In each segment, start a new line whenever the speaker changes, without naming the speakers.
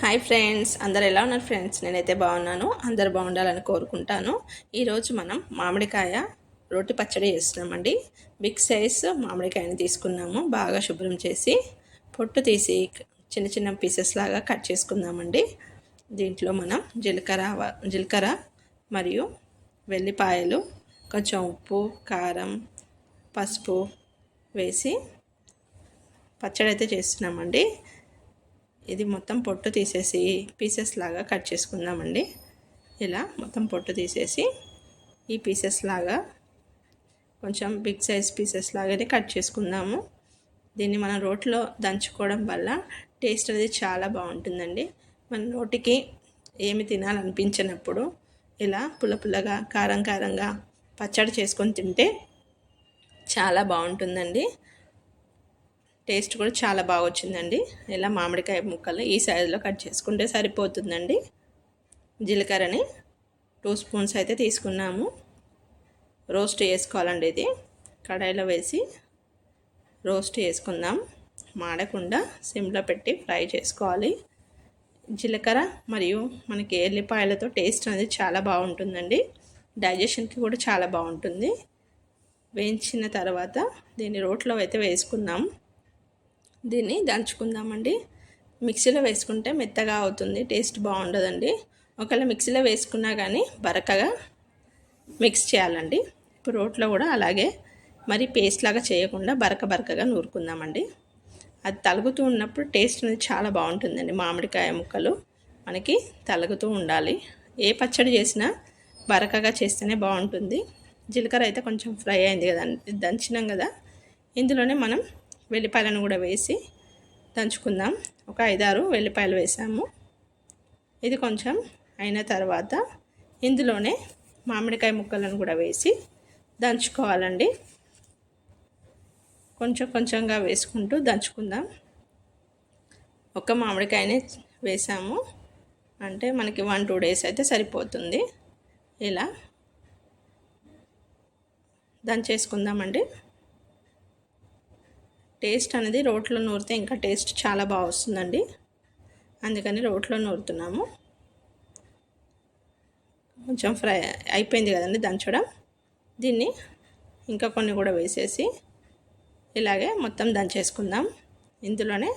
Hi friends, అందరు ఎలా ఉన్నారు ఫ్రెండ్స్? నేనైతే బాగున్నాను. అందరు బాగుండాలని కోరుకుంటాను. ఈరోజు మనం మామిడికాయ రోటి పచ్చడి చేస్తున్నామండి. బిగ్ సైజ్ మామిడికాయని తీసుకున్నాము. బాగా శుభ్రం చేసి పొట్టు తీసి చిన్న చిన్న పీసెస్ లాగా కట్ చేసుకుందామండి. దీంట్లో మనం జీలకర్ర మరియు వెల్లిపాయలు, కొంచెం ఉప్పు, కారం, పసుపు వేసి పచ్చడి అయితే చేస్తున్నామండి. ఇది మొత్తం పొట్టు తీసేసి పీసెస్ లాగా కట్ చేసుకుందామండి. ఇలా మొత్తం పొట్టు తీసేసి ఈ పీసెస్ లాగా కొంచెం బిగ్ సైజ్ పీసెస్ లాగానే కట్ చేసుకుందాము. దీన్ని మనం రోట్లో దంచుకోవడం వల్ల టేస్ట్ అనేది చాలా బాగుంటుందండి. మన నోటికి ఏమి తినాలనిపించినప్పుడు ఇలా పుల్లగా కారంగా పచ్చడి చేసుకొని తింటే చాలా బాగుంటుందండి. టేస్ట్ కూడా చాలా బాగా వచ్చిందండి. ఇలా మామిడికాయ ముక్కలు ఈ సైజులో కట్ చేసుకుంటే సరిపోతుందండి. జీలకర్రని 2 స్పూన్స్ అయితే తీసుకున్నాము. రోస్ట్ చేసుకోవాలండి. ఇది కడాయిలో వేసి రోస్ట్ చేసుకుందాం. మాడకుండా సిమ్లో పెట్టి ఫ్రై చేసుకోవాలి. జీలకర్ర మరియు మనకి ఎల్లిపాయలతో టేస్ట్ అనేది చాలా బాగుంటుందండి. డైజెషన్కి కూడా చాలా బాగుంటుంది. వేయించిన తర్వాత దీన్ని రోట్లో అయితే వేసుకుందాం. దీన్ని దంచుకుందామండి. మిక్సీలో వేసుకుంటే మెత్తగా అవుతుంది, టేస్ట్ బాగుండదండి. ఒకవేళ మిక్సీలో వేసుకున్నా కానీ బరకగా మిక్స్ చేయాలండి. ఇప్పుడు రోట్లో కూడా అలాగే మరి పేస్ట్ లాగా చేయకుండా బరకగా నూరుకుందామండి. అది తలుగుతూ ఉన్నప్పుడు టేస్ట్ అనేది చాలా బాగుంటుందండి. మామిడికాయ ముక్కలు మనకి తలుగుతూ ఉండాలి. ఏ పచ్చడి చేసినా బరకగా చేస్తేనే బాగుంటుంది. జీలకర్ర అయితే కొంచెం ఫ్రై అయింది కదండి, దంచినాం కదా. ఇందులోనే మనం వెల్లిపాయలను కూడా వేసి దంచుకుందాం. ఒక 5-6 వెల్లిపాయలు వేసాము. ఇది కొంచెం అయిన తర్వాత ఇందులోనే మామిడికాయ ముక్కలను కూడా వేసి దంచుకోవాలండి. కొంచెంగా వేసుకుంటూ దంచుకుందాం. ఒక మామిడికాయని వేసాము అంటే మనకి 1-2 డేస్ అయితే సరిపోతుంది. ఇలా దంచేసుకుందామండి. టేస్ట్ అనేది రోట్లో నూరితే ఇంకా టేస్ట్ చాలా బాగా వస్తుందండి. అందుకని రోట్లో నూరుతున్నాము. కొంచెం ఫ్రై అయిపోయింది కదండి దంచడం. దీన్ని ఇంకా కొన్ని కూడా వేసేసి ఇలాగే మొత్తం దంచేసుకుందాం. ఇందులోనే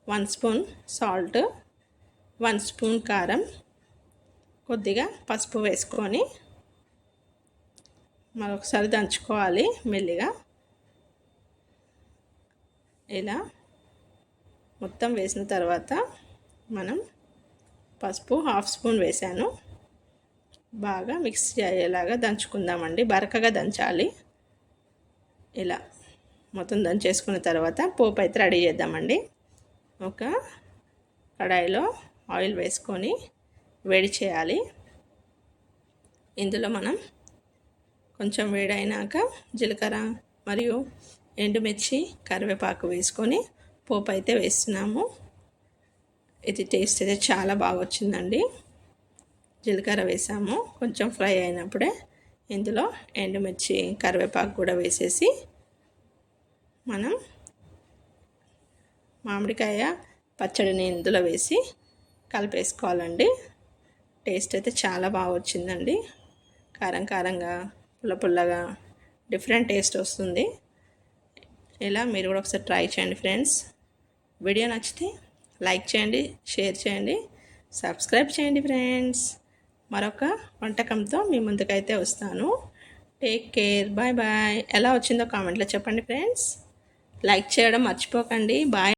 1 స్పూన్ సాల్ట్, 1 స్పూన్ కారం, కొద్దిగా పసుపు వేసుకొని మరొకసారి దంచుకోవాలి మెల్లిగా. ఇలా మొత్తం వేసిన తర్వాత మనం పసుపు 1/2 స్పూన్ వేసాను. బాగా మిక్స్ అయ్యేలాగా దంచుకుందామండి. బరకగా దంచాలి. ఇలా మొత్తం దంచేసుకున్న తర్వాత పోపు అయితే రెడీ చేద్దామండి. ఒక కడాయిలో ఆయిల్ వేసుకొని వేడి చేయాలి. ఇందులో మనం కొంచెం వేడైనాక జీలకర్ర మరియు ఎండుమిర్చి, కరివేపాకు వేసుకొని పోపు అయితే వేస్తున్నాము. ఇది టేస్ట్ అయితే చాలా బాగా వచ్చిందండి. జీలకర్ర వేసాము. కొంచెం ఫ్రై అయినప్పుడే ఇందులో ఎండుమిర్చి, కరివేపాకు కూడా వేసేసి మనం మామిడికాయ పచ్చడిని ఇందులో వేసి కలిపేసుకోవాలండి. టేస్ట్ అయితే చాలా బాగా వచ్చిందండి. కారంగా పుల్లగా డిఫరెంట్ టేస్ట్ వస్తుంది. ఇలా మీరు కూడా ఒకసారి ట్రై చేయండి ఫ్రెండ్స్. వీడియో నచ్చితే లైక్ చేయండి, షేర్ చేయండి, సబ్స్క్రైబ్ చేయండి ఫ్రెండ్స్. మరొక వంటకంతో మీ ముందుకైతే వస్తాను. Take care, bye. ఎలా వచ్చిందో కామెంట్లో చెప్పండి ఫ్రెండ్స్. లైక్ చేయడం మర్చిపోకండి. బాయ్.